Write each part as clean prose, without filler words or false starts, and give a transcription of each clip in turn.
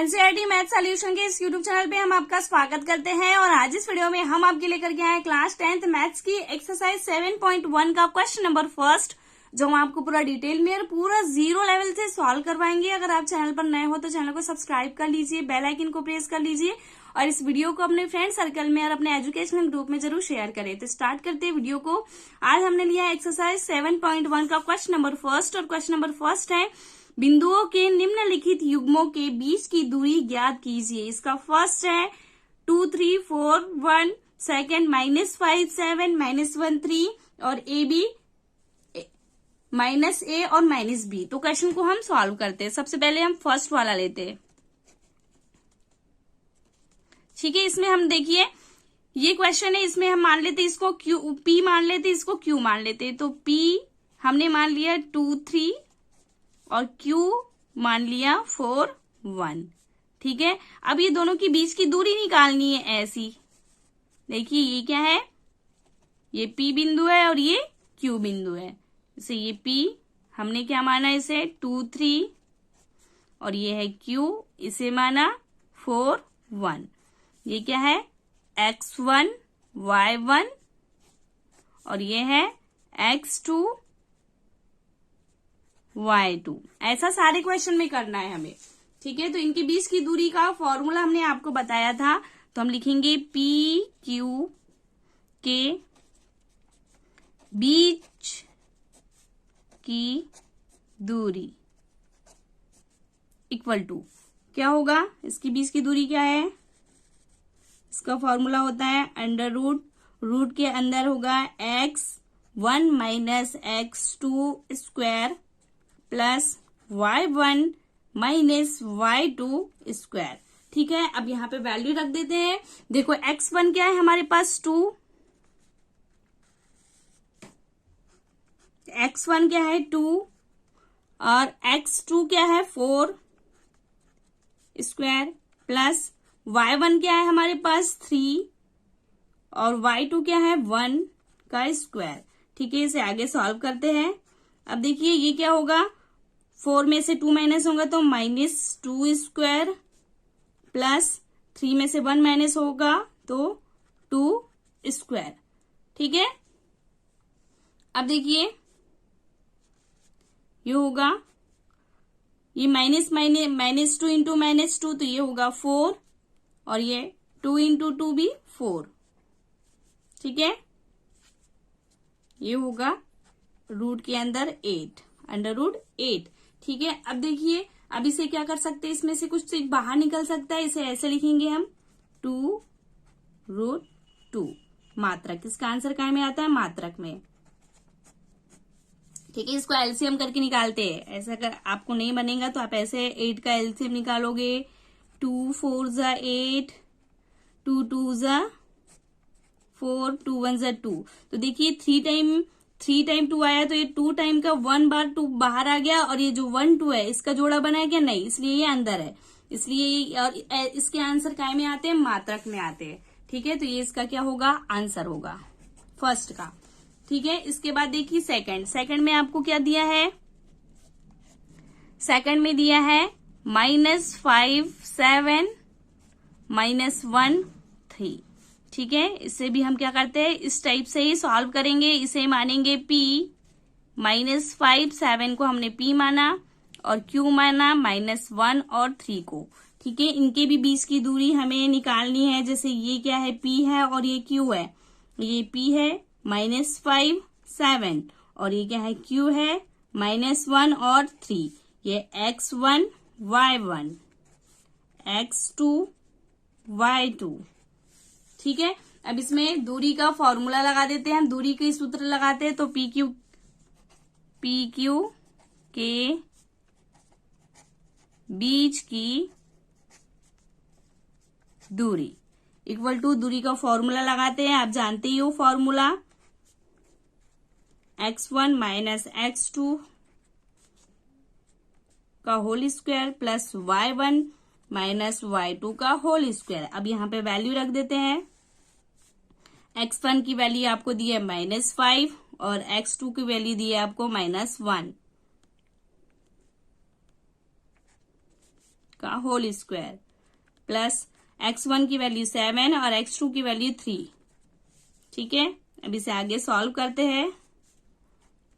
NCERT math solution के इस YouTube channel पे हम आपका स्वागत करते हैं और आज इस वीडियो में हम आपके लेकर के आए क्लास 10th मैथ्स की एक्सरसाइज 7.1 का क्वेश्चन नंबर फर्स्ट, जो हम आपको पूरा डिटेल में और पूरा जीरो लेवल से सॉल्व करवाएंगे। अगर आप चैनल पर नए हो तो चैनल को सब्सक्राइब कर लीजिए, बेल आइकन को प्रेस कर लीजिए और इस वीडियो को अपने फ्रेंड सर्कल में और अपने एजुकेशनल ग्रुप में जरूर शेयर करें। तो स्टार्ट करते हैं वीडियो को। आज हमने लिया एक्सरसाइज 7.1 का क्वेश्चन नंबर फर्स्ट और क्वेश्चन नंबर फर्स्ट है बिंदुओं के निम्नलिखित युग्मों के बीच की दूरी ज्ञात कीजिए। इसका फर्स्ट है 2 3 4 1, सेकेंड -5 7 -1 3 और ए बी -a और -b। तो क्वेश्चन को हम सॉल्व करते हैं। सबसे पहले हम फर्स्ट वाला लेते हैं, ठीक है। इसमें हम देखिए ये क्वेश्चन है, इसमें हम मान लेते इसको p मान लेते, इसको q मान लेते। तो p हमने मान लिया 2 3 और q मान लिया 4 1, ठीक है। अब ये दोनों के बीच की दूरी निकालनी है ऐसी। देखिए ये क्या है, ये p बिंदु है और ये q बिंदु है। जैसे ये p हमने क्या माना इसे 2 3 और ये है q, इसे माना 4 1। ये क्या है x1 y1 और ये है x2 y2। ऐसा सारे क्वेश्चन में करना है हमें, ठीक है। तो इनके बीच की दूरी का फॉर्मूला हमने आपको बताया था, तो हम लिखेंगे p q के बीच की दूरी इक्वल टू क्या होगा, इसके बीच की दूरी क्या है, इसका फॉर्मूला होता है अंडर रूट के अंदर होगा x1 minus x2 square plus y1 minus y2 square, ठीक है। अब यहाँ पे वैल्यू रख देते हैं। देखो x1 क्या है हमारे पास 2, x1 क्या है 2 और x2 क्या है 4 स्क्वायर प्लस y1 क्या है हमारे पास 3 और y2 क्या है 1 का स्क्वायर, ठीक है। इसे आगे सॉल्व करते हैं। अब देखिए ये क्या होगा, 4 में से 2 माइनस होगा तो -2 स्क्वायर प्लस 3 में से 1 माइनस होगा तो 2 स्क्वायर, ठीक है। अब देखिए ये होगा, ये -2 इंटू -2 तो ये होगा 4 और ये 2 इंटू 2 भी 4, ठीक है। ये होगा रूट के अंदर 8 अंडर रूट 8, ठीक है। अब देखिए अब इसे क्या कर सकते हैं, इसमें से कुछ चीज बाहर निकल सकता है। इसे ऐसे लिखेंगे हम 2√2 मात्रक। इसका आंसर काय में आता है, मात्रक में, ठीक है। इसको एलसीएम करके निकालते हैं। ऐसा अगर आपको नहीं बनेगा तो आप ऐसे 8 का एलसीएम निकालोगे, 2 4 ज़ा 8, 2 2 ज़ा 4, 2 1 ज़ा 2। तो देखिए 3 टाइम 2 आया तो ये 2 टाइम का 1 बार 2 बाहर आ गया और ये जो 1 2 है इसका जोड़ा बना है क्या, नहीं, इसलिए ये अंदर है। इसलिए और इसके आंसर काय में आते हैं, मात्रक में आते हैं, ठीक है। तो ये इसका क्या होगा, आंसर होगा फर्स्ट का, ठीक है। इसके बाद देखिए सेकंड में आपको क्या दिया है, सेकंड में दिया है -5 7 -1 3, ठीक है। इसे भी हम क्या करते हैं, इस टाइप से ही सॉल्व करेंगे। इसे मानेंगे p, -5 7 को हमने p माना और q माना -1 और 3 को, ठीक है। इनके भी बीच की दूरी हमें निकालनी है। जैसे ये क्या है, p है और ये q है। ये p है -5 7 और ये क्या है, q है -1 और 3। ये x1 y1 x2 y2, ठीक है। अब इसमें दूरी का फॉर्मूला लगा देते हैं हम। दूरी के सूत्र लगाते हैं तो पी क्यू के बीच की दूरी इक्वल टू दूरी का फॉर्मूला लगाते हैं। आप जानते ही हो फॉर्मूला, x1 माइनस x2 का whole square plus y1 minus y2 का होल स्क्वायर। अब यहाँ पे वैल्यू रख देते हैं। x1 की वैल्यू आपको दी है -5 और x2 की वैल्यू दी है आपको -1 का होल स्क्वायर प्लस x1 की वैल्यू 7 और x2 की वैल्यू 3। ठीक है, अब इसे आगे सॉल्व करते हैं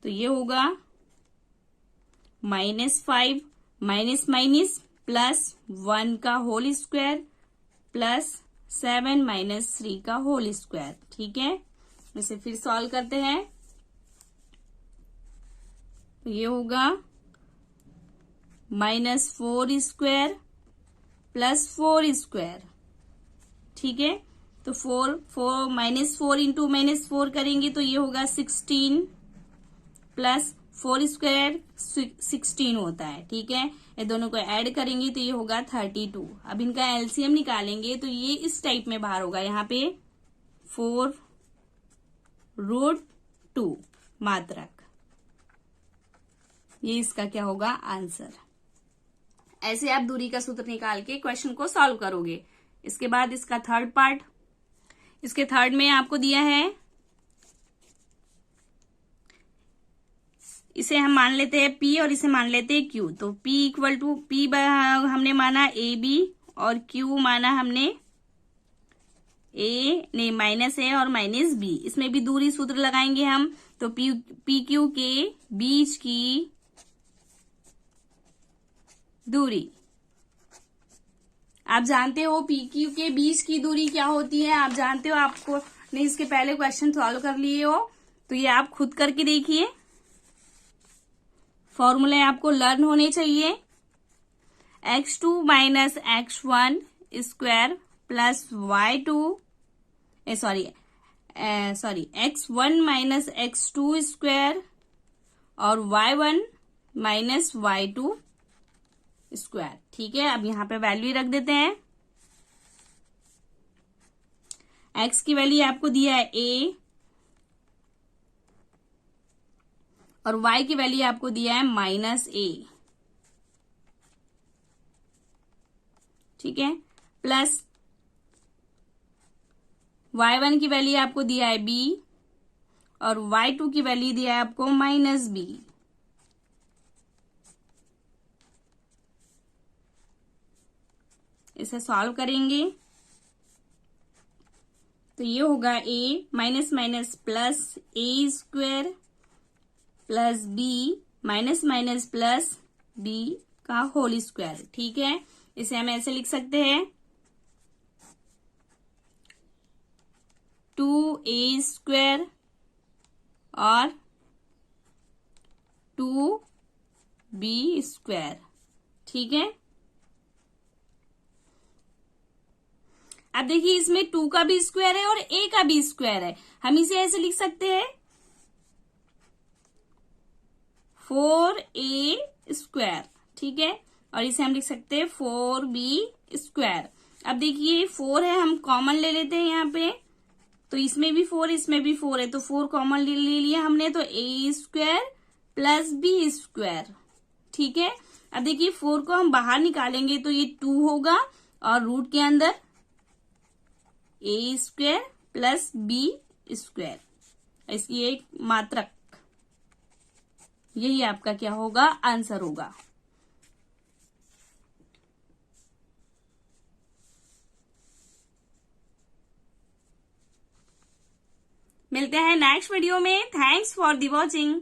तो ये होगा -5 माइनस माइनस प्लस 1 का होल स्क्वायर प्लस 7 माइनस 3 का होल स्क्वायर। ठीक है, इसे फिर सॉल्व करते हैं तो ये होगा -4 स्क्वायर प्लस 4 स्क्वायर। ठीक है, तो 4 इंटू -4 करेंगे तो ये होगा 16 प्लस 4 स्क्वायर 16 होता है। ठीक है, ये दोनों को ऐड करेंगे तो ये होगा 32। अब इनका एलसीएम निकालेंगे तो ये इस टाइप में बाहर होगा, यहाँ पे 4√2 मात्रक। ये इसका क्या होगा आंसर। ऐसे आप दूरी का सूत्र निकाल के क्वेश्चन को सॉल्व करोगे। इसके बाद इसका थर्ड पार्ट, इसके थर्ड में आपको दिया है, इसे हम मान लेते हैं P और इसे मान लेते हैं Q। तो P इक्वल टू P हमने माना AB और Q माना हमने -A और -B। इसमें भी दूरी सूत्र लगाएंगे हम। तो PQ के बीच की दूरी, आप जानते हो PQ के बीच की दूरी क्या होती है, आप जानते हो, आपको ने इसके पहले क्वेश्चन सॉल्व कर लिए हो तो ये आप खुद करके देखिए। फॉर्मूले आपको लर्न होने चाहिए। x2 minus x1 square plus x1 minus x2 square और y1 माइनस y2 स्क्वायर। ठीक है, अब यहाँ पे वैल्यू रख देते हैं। x की वैल्यू आपको दिया है a और y की वैल्यू आपको दिया है -a। ठीक है, प्लस y1 की वैल्यू आपको दिया है b और y2 की वैल्यू दिया है आपको -b। इसे सॉल्व करेंगे तो ये होगा a minus minus plus a square plus b minus minus plus b का होल स्क्वायर। ठीक है, इसे हम ऐसे लिख सकते हैं 2a स्क्वायर और 2b स्क्वायर। ठीक है, अब देखिए इसमें 2 का भी स्क्वायर है और a का भी स्क्वायर है। हम इसे ऐसे लिख सकते हैं 4a स्क्वायर। ठीक है, और इसे हम लिख सकते हैं 4b स्क्वायर। अब देखिए 4 है, हम कॉमन ले लेते हैं यहाँ पे, तो इसमें भी 4 इसमें भी 4 है तो 4 कॉमन ले लिया हमने, तो a square plus b square. ठीक है, अब देखिए 4 को हम बाहर निकालेंगे तो ये 2 होगा और रूट के अंदर a square plus b square. इसकी एक मात्रक, यही आपका क्या होगा आंसर होगा। मिलते हैं नेक्स्ट वीडियो में। Thanks for the watching.